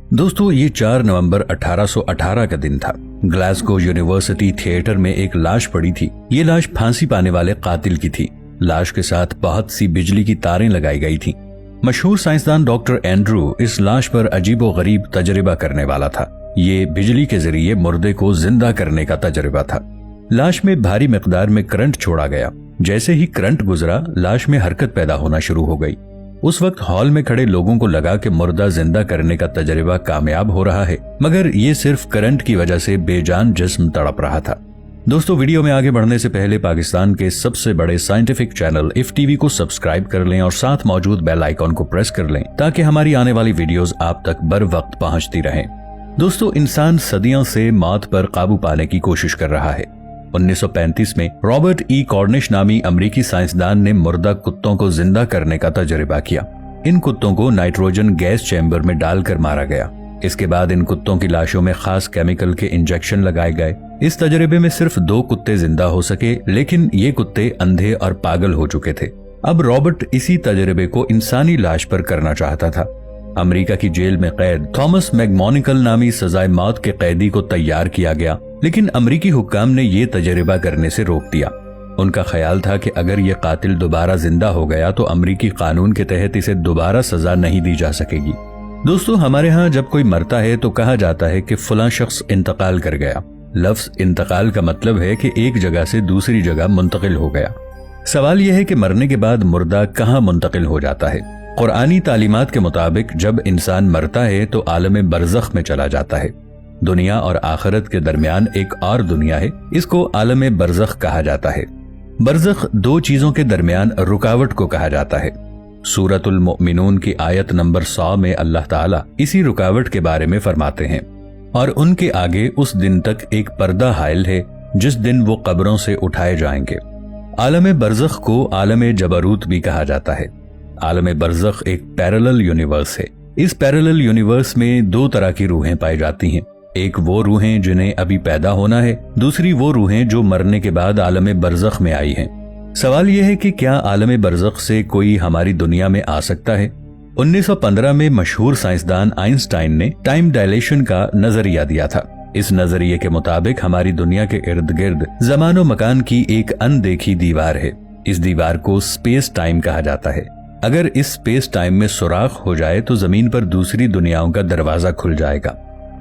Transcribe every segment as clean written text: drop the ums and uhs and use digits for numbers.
दोस्तों, ये 4 नवंबर 1818 का दिन था। ग्लासगो यूनिवर्सिटी थिएटर में एक लाश पड़ी थी। ये लाश फांसी पाने वाले कातिल की थी। लाश के साथ बहुत सी बिजली की तारें लगाई गई थी। मशहूर साइंसदान डॉक्टर एंड्रू इस लाश पर अजीबोगरीब तजर्बा करने वाला था। ये बिजली के जरिए मुर्दे को जिंदा करने का तजर्बा था। लाश में भारी मिकदार में करंट छोड़ा गया। जैसे ही करंट गुजरा, लाश में हरकत पैदा होना शुरू हो गई। उस वक्त हॉल में खड़े लोगों को लगा कि मुर्दा जिंदा करने का तजर्बा कामयाब हो रहा है, मगर ये सिर्फ करंट की वजह से बेजान जिस्म तड़प रहा था। दोस्तों, वीडियो में आगे बढ़ने से पहले पाकिस्तान के सबसे बड़े साइंटिफिक चैनल इफ टीवी को सब्सक्राइब कर लें और साथ मौजूद बेल आइकॉन को प्रेस कर लें ताकि हमारी आने वाली वीडियोस आप तक बर वक्त पहुंचती रहें। दोस्तों, इंसान सदियों से मौत पर काबू पाने की कोशिश कर रहा है। 1935 में रॉबर्ट ई कॉर्निश नामी अमेरिकी साइंसदान ने मुर्दा कुत्तों को जिंदा करने का तजर्बा किया। इन कुत्तों को नाइट्रोजन गैस चैम्बर में डालकर मारा गया। इसके बाद इन कुत्तों की लाशों में खास केमिकल के इंजेक्शन लगाए गए। इस तजर्बे में सिर्फ 2 कुत्ते जिंदा हो सके, लेकिन ये कुत्ते अंधे और पागल हो चुके थे। अब रॉबर्ट इसी तजर्बे को इंसानी लाश पर करना चाहता था। अमेरिका की जेल में कैद थॉमस मैकमोनिकल नामी सजाए मौत के कैदी को तैयार किया गया, लेकिन अमेरिकी हुक्काम ने ये तजर्बा करने से रोक दिया। उनका ख्याल था कि अगर ये कातिल दोबारा जिंदा हो गया तो अमेरिकी कानून के तहत इसे दोबारा सजा नहीं दी जा सकेगी। दोस्तों, हमारे यहाँ जब कोई मरता है तो कहा जाता है कि फलां शख्स इंतकाल कर गया। लफ्ज इंतकाल का मतलब है कि एक जगह से दूसरी जगह मुंतकिल हो गया। सवाल यह है कि मरने के बाद मुर्दा कहाँ मुंतकिल हो जाता है। कुरानी तालीमात के मुताबिक जब इंसान मरता है तो आलम बरज़ख में चला जाता है। दुनिया और आखिरत के दरमियान एक और दुनिया है, इसको आलम बरज़ख कहा जाता है। बरज़ख 2 चीजों के दरमियान रुकावट को कहा जाता है। सूरतुल मुमिनून की आयत नंबर 100 में अल्लाह ताला इसी रुकावट के बारे में फरमाते हैं, और उनके आगे उस दिन तक एक पर्दा हायल है जिस दिन वो कब्रों से उठाए जाएंगे। आलम बरज़ख को आलम जबरूत भी कहा जाता है। आलम बरज़ख एक पैरेलल यूनिवर्स है। इस पैरेलल यूनिवर्स में 2 तरह की रूहें पाई जाती हैं। एक वो रूहें जिन्हें अभी पैदा होना है, दूसरी वो रूहें जो मरने के बाद आलम बरज़ख में आई हैं। सवाल यह है कि क्या आलम बरज़ख से कोई हमारी दुनिया में आ सकता है। 1915 में मशहूर साइंसदान आइंस्टाइन ने टाइम डायलेशन का नजरिया दिया था। इस नजरिए के मुताबिक हमारी दुनिया के इर्द गिर्द ज़मान व मकान की एक अनदेखी दीवार है। इस दीवार को स्पेस टाइम कहा जाता है। अगर इस स्पेस टाइम में सुराख हो जाए तो जमीन पर दूसरी दुनियाओं का दरवाजा खुल जाएगा।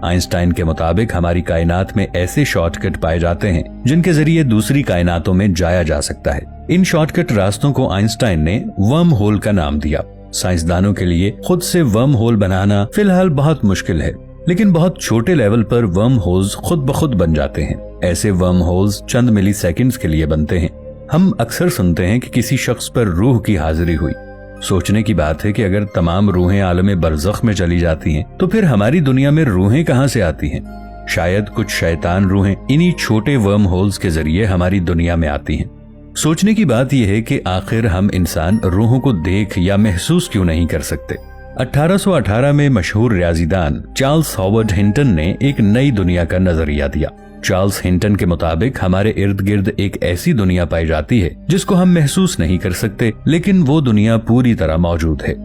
आइंस्टाइन के मुताबिक हमारी कायनात में ऐसे शॉर्टकट पाए जाते हैं जिनके जरिए दूसरी कायनातों में जाया जा सकता है। इन शॉर्टकट रास्तों को आइंस्टाइन ने वर्म होल का नाम दिया। साइंसदानों के लिए खुद से वर्म होल बनाना फिलहाल बहुत मुश्किल है, लेकिन बहुत छोटे लेवल पर वर्म होल्स खुद ब खुद बन जाते हैं। ऐसे वर्म होल्स चंद मिली सेकेंड्स के लिए बनते हैं। हम अक्सर सुनते हैं कि किसी शख्स पर रूह की हाजिरी हुई। सोचने की बात है कि अगर तमाम रूहें आलम बरज़ख में चली जाती हैं तो फिर हमारी दुनिया में रूहें कहां से आती हैं। शायद कुछ शैतान रूहें इन्हीं छोटे वर्म होल्स के जरिए हमारी दुनिया में आती हैं। सोचने की बात यह है कि आखिर हम इंसान रूहों को देख या महसूस क्यों नहीं कर सकते। 1818 में मशहूर रियाजीदान चार्ल्स हॉवर्ड हिंटन ने एक नई दुनिया का नजरिया दिया। चार्ल्स हिंटन के मुताबिक हमारे इर्द गिर्द एक ऐसी दुनिया पाई जाती है जिसको हम महसूस नहीं कर सकते, लेकिन वो दुनिया पूरी तरह मौजूद है।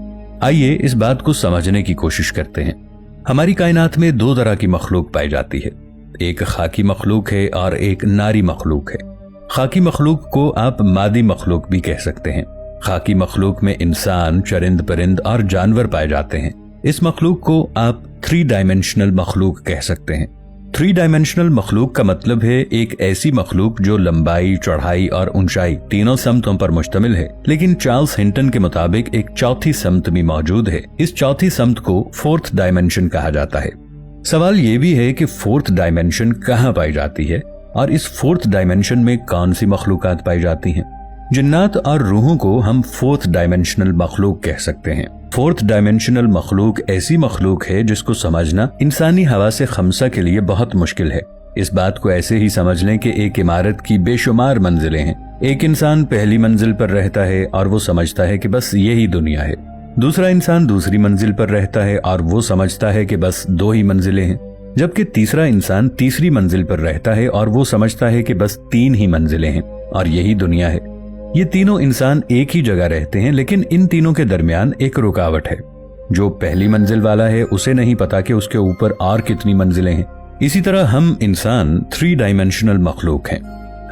आइए इस बात को समझने की कोशिश करते हैं। हमारी कायनात में 2 तरह की मखलूक पाई जाती है। एक खाकी मखलूक है और एक नारी मखलूक है। खाकी मखलूक को आप मादी मखलूक भी कह सकते हैं। खाकी मखलूक में इंसान, चरिंद परिंद और जानवर पाए जाते हैं। इस मखलूक को आप 3 डायमेंशनल मखलूक कह सकते हैं। 3 डायमेंशनल मखलूक का मतलब है एक ऐसी मखलूक जो लंबाई, चौड़ाई और ऊंचाई तीनों समतों पर मुश्तमिल है। लेकिन चार्ल्स हिंटन के मुताबिक एक चौथी समत भी मौजूद है। इस चौथी समत को 4th डायमेंशन कहा जाता है। सवाल ये भी है कि 4th डायमेंशन कहाँ पाई जाती है और इस 4th डायमेंशन में कौन सी मखलूकात पाई जाती हैं। जिन्नात और रूहों को हम 4th डायमेंशनल मखलूक कह सकते हैं। 4th डायमेंशनल मखलूक ऐसी मखलूक है जिसको समझना इंसानी हवा से खमसा के लिए बहुत मुश्किल है। इस बात को ऐसे ही समझ लें कि एक इमारत की बेशुमार मंजिलें हैं। एक इंसान पहली मंजिल पर रहता है और वो समझता है कि बस यही दुनिया है। दूसरा इंसान दूसरी मंजिल पर रहता है और वो समझता है कि बस 2 ही मंजिलें हैं। जबकि तीसरा इंसान तीसरी मंजिल पर रहता है और वो समझता है कि बस 3 ही मंजिलें हैं और यही दुनिया है। ये तीनों इंसान एक ही जगह रहते हैं, लेकिन इन तीनों के दरमियान एक रुकावट है। जो पहली मंजिल वाला है उसे नहीं पता कि उसके ऊपर और कितनी मंजिलें हैं। इसी तरह हम इंसान 3 डायमेंशनल मखलूक हैं।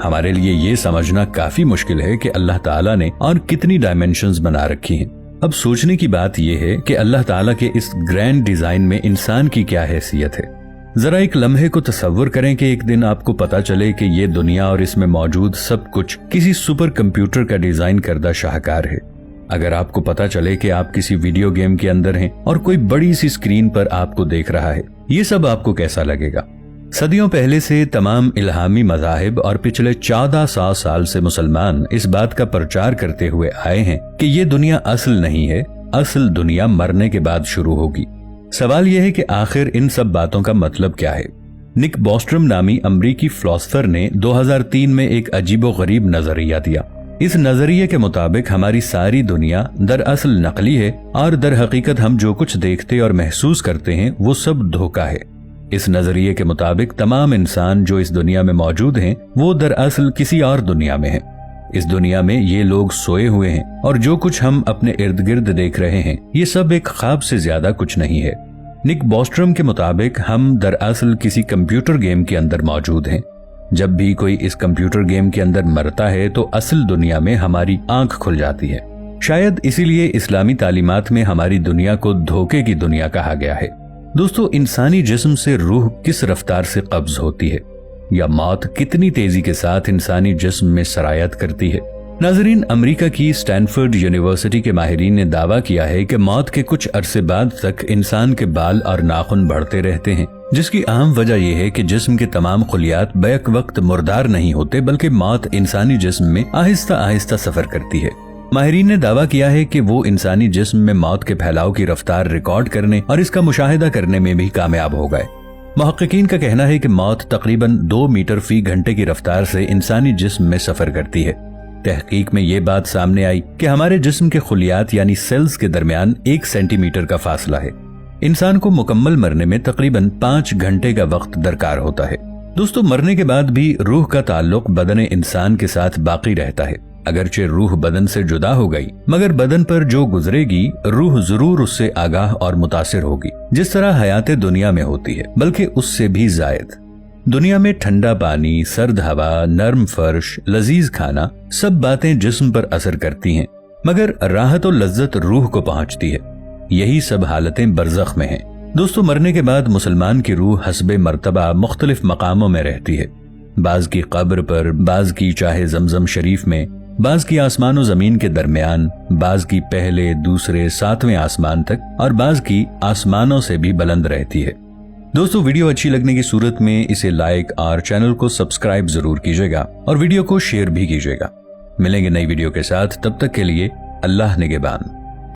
हमारे लिए ये समझना काफी मुश्किल है कि अल्लाह ताला ने और कितनी डायमेंशंस बना रखी हैं। अब सोचने की बात यह है कि अल्लाह ताला के इस ग्रैंड डिजाइन में इंसान की क्या हैसियत है। जरा एक लम्हे को तसव्वुर करें कि एक दिन आपको पता चले कि ये दुनिया और इसमें मौजूद सब कुछ किसी सुपर कंप्यूटर का डिजाइन करदा शाहकार है। अगर आपको पता चले कि आप किसी वीडियो गेम के अंदर हैं और कोई बड़ी सी स्क्रीन पर आपको देख रहा है, ये सब आपको कैसा लगेगा? सदियों पहले से तमाम इल्हामी मज़ाहिब और पिछले 1400 साल से मुसलमान इस बात का प्रचार करते हुए आए हैं कि ये दुनिया असल नहीं है, असल दुनिया मरने के बाद शुरू होगी। सवाल यह है कि आखिर इन सब बातों का मतलब क्या है? निक बॉस्ट्रम नामी अमरीकी फिलोसफर ने 2003 में एक अजीबोगरीब नजरिया दिया। इस नजरिए के मुताबिक हमारी सारी दुनिया दरअसल नकली है और दर हकीकत हम जो कुछ देखते और महसूस करते हैं वो सब धोखा है। इस नजरिए के मुताबिक तमाम इंसान जो इस दुनिया में मौजूद हैं वो दरअसल किसी और दुनिया में हैं। इस दुनिया में ये लोग सोए हुए हैं और जो कुछ हम अपने इर्द गिर्द देख रहे हैं ये सब एक ख्वाब से ज्यादा कुछ नहीं है। निक बॉस्ट्रम के मुताबिक हम दरअसल किसी कंप्यूटर गेम के अंदर मौजूद हैं। जब भी कोई इस कंप्यूटर गेम के अंदर मरता है तो असल दुनिया में हमारी आंख खुल जाती है। शायद इसीलिए इस्लामी तालीमात में हमारी दुनिया को धोखे की दुनिया कहा गया है। दोस्तों, इंसानी जिस्म से रूह किस रफ्तार से कब्ज होती है या मौत कितनी तेजी के साथ इंसानी जिस्म में सरायत करती है? नाजरीन, अमेरिका की स्टैनफोर्ड यूनिवर्सिटी के माहिरीन ने दावा किया है कि मौत के कुछ अरसे बाद तक इंसान के बाल और नाखून बढ़ते रहते हैं, जिसकी अहम वजह यह है कि जिस्म के तमाम खुलियात बैक वक्त मुर्दार नहीं होते, बल्कि मौत इंसानी जिस्म में आहिस्ता आहिस्ता सफर करती है। माहिरीन ने दावा किया है कि वो इंसानी जिस्म में मौत के फैलाव की रफ्तार रिकॉर्ड करने और इसका मुशाहिदा करने में भी कामयाब हो गए। मुहक्किकीन का कहना है कि मौत तकरीबन 2 मीटर फी घंटे की रफ्तार से इंसानी जिस्म में सफर करती है। तहकीक में ये बात सामने आई कि हमारे जिस्म के खुलियात यानी सेल्स के दरमियान 1 सेंटीमीटर का फासला है। इंसान को मुकम्मल मरने में तकरीबन 5 घंटे का वक्त दरकार होता है। दोस्तों, मरने के बाद भी रूह का ताल्लुक बदन इंसान के साथ बाकी रहता है। अगरचे रूह बदन से जुदा हो गई, मगर बदन पर जो गुजरेगी रूह जरूर उससे आगाह और मुतासिर होगी, जिस तरह हयात दुनिया में होती है, बल्कि उससे भी जायद। दुनिया में ठंडा पानी, सर्द हवा, नर्म फर्श, लजीज खाना, सब बातें जिस्म पर असर करती हैं, मगर राहत और लज्जत रूह को पहुंचती है। यही सब हालतें बरज़ख में हैं। दोस्तों, मरने के बाद मुसलमान की रूह हस्बे मर्तबा मुख्तलिफ मकामों में रहती है। बाज की कब्र पर, बाज की चाहे जमजम शरीफ में, बाज की आसमान और जमीन के दरमियान, बाज की पहले, दूसरे, 7वें आसमान तक और बाज की आसमानों से भी बुलंद रहती है। दोस्तों, वीडियो अच्छी लगने की सूरत में इसे लाइक और चैनल को सब्सक्राइब जरूर कीजिएगा और वीडियो को शेयर भी कीजिएगा। मिलेंगे नई वीडियो के साथ, तब तक के लिए अल्लाह निगहबान।